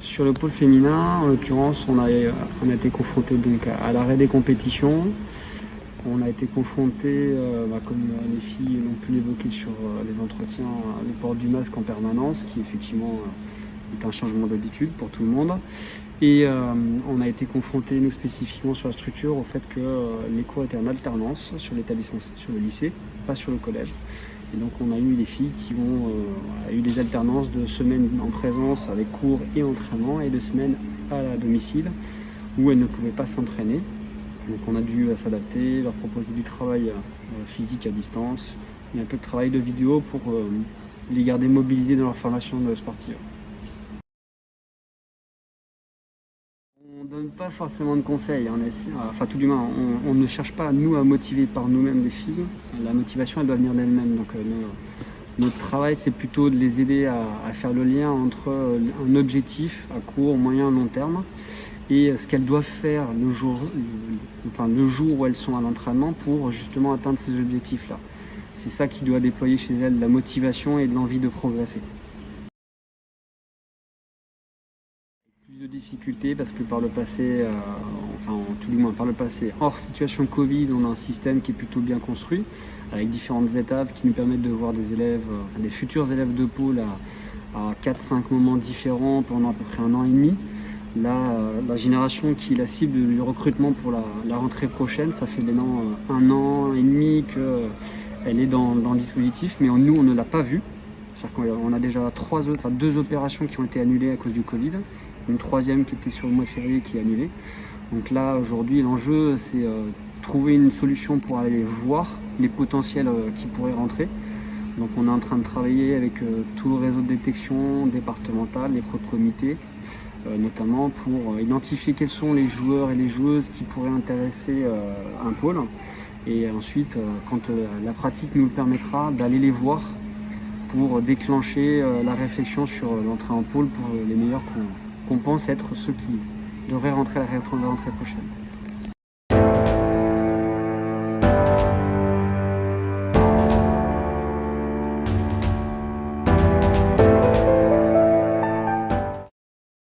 Sur le pôle féminin, en l'occurrence, on a été confronté donc à l'arrêt des compétitions. On a été confronté, comme les filles l'ont pu l'évoquer sur les entretiens, le port du masque en permanence, qui effectivement est un changement d'habitude pour tout le monde. Et on a été confronté, nous spécifiquement sur la structure, au fait que les cours étaient en alternance sur l'établissement, sur le lycée, pas sur le collège. Et donc on a eu des filles qui ont eu des alternances de semaines en présence avec cours et entraînement, et de semaines à domicile où elles ne pouvaient pas s'entraîner. Donc on a dû s'adapter, leur proposer du travail physique à distance et un peu de travail de vidéo pour les garder mobilisés dans leur formation sportive. On ne donne pas forcément de conseils, tout du moins on ne cherche pas nous à motiver par nous-mêmes les filles. La motivation elle doit venir d'elles-mêmes. Donc notre travail c'est plutôt de les aider à faire le lien entre un objectif à court, moyen, long terme et ce qu'elles doivent faire le jour où elles sont à l'entraînement pour justement atteindre ces objectifs-là. C'est ça qui doit déployer chez elles la motivation et de l'envie de progresser. Plus de difficultés parce que par le passé, tout du moins par le passé, hors situation Covid, on a un système qui est plutôt bien construit, avec différentes étapes qui nous permettent de voir des élèves, des futurs élèves de pôle à 4-5 moments différents pendant à peu près 1 an et demi. Là, la génération qui est la cible du recrutement pour la rentrée prochaine, ça fait maintenant 1 an et demi qu'elle est dans le dispositif, mais nous, on ne l'a pas vue. C'est-à-dire qu'on a déjà 2 opérations qui ont été annulées à cause du Covid, une 3e qui était sur le mois de février qui est annulée. Donc là, aujourd'hui, l'enjeu, c'est trouver une solution pour aller voir les potentiels qui pourraient rentrer. Donc on est en train de travailler avec tout le réseau de détection départemental, les pros de comité, notamment pour identifier quels sont les joueurs et les joueuses qui pourraient intéresser un pôle. Et ensuite, quand la pratique nous le permettra, d'aller les voir pour déclencher la réflexion sur l'entrée en pôle pour les meilleurs qu'on pense être ceux qui devraient rentrer à la rentrée prochaine.